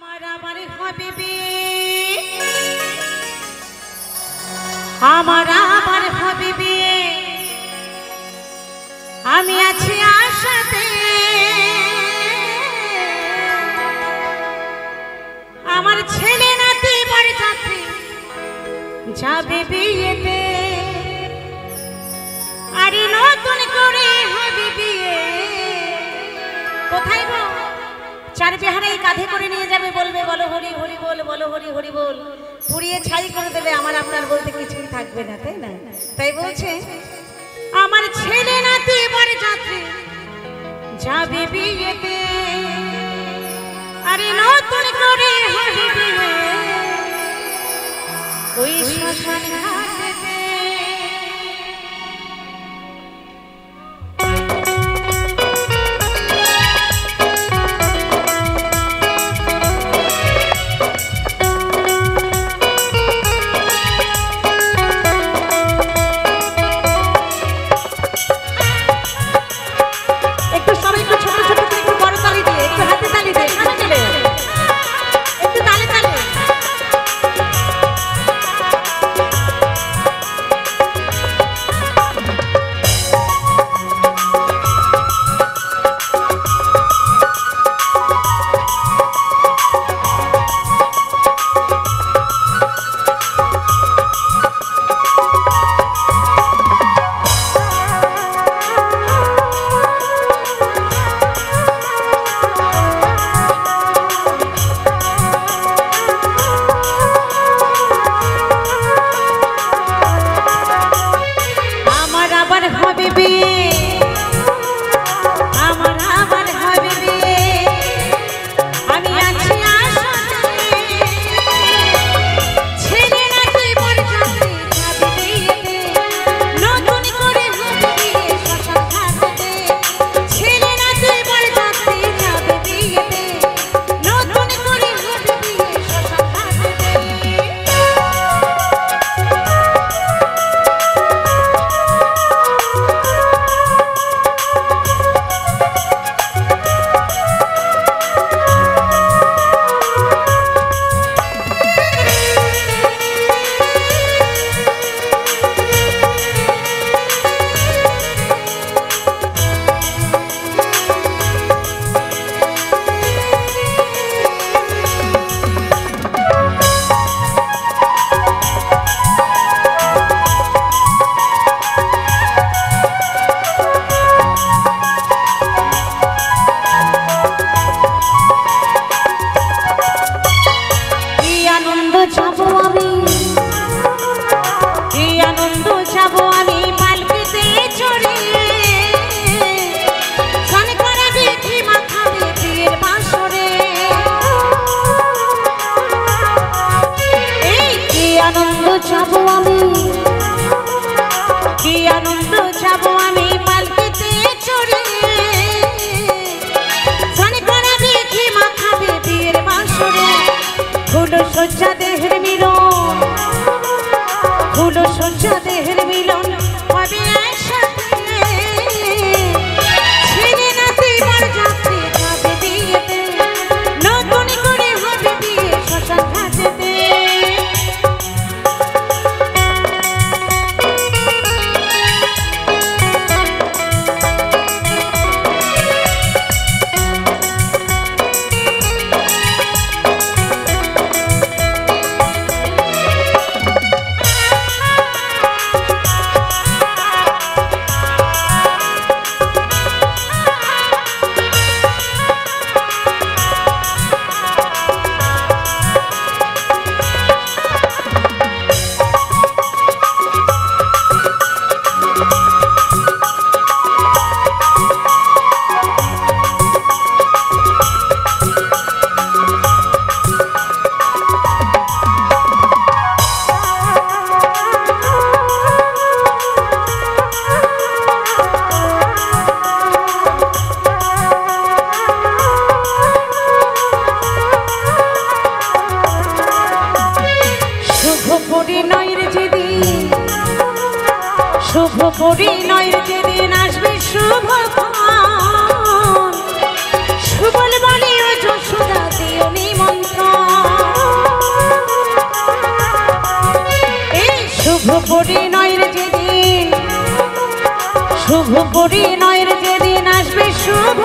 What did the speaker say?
আমার আবার হবে বিয়ে, আমি আছি আশাতে। আমার ছেলে নাতি বাড়ি যাচ্ছে যাবে বিয়েতে, আরে নতুন করে হবে বিয়ে। কোথায় গো? চার বিহারে কাঁধে করে নিয়ে যাবে, বলবে বলো হরি হরি বল, বলো হরি হরি বল, পুড়িয়ে ছাই করে দেবে। আমার আপনার বলতে কিছুই থাকবে না, তাই না? তাই বলছে আমার ছেলে নাতি বাড়ি যাচ্ছে যাবে বিয়েতে, আরে নতুন করে হবে বিয়ে ওই শ্মশান ঘাটেতে। সজ্জা দেহের মিলন, ফুলো সজ্জা দেহের মিলন হবে একসাথে, ছেলে নাতি বাড়ি যাচ্ছে যাবে বিয়েতে, নতুন করে হবে বিয়ে শ্মশান ঘাটেতে। শুভ পরিণয়ের যেদিন আসবে শুভক্ষণ, সুবল বলি ও যশোদা দিও নিমন্ত্রণ। পরিণয়ের যেদিন আসবে শুভ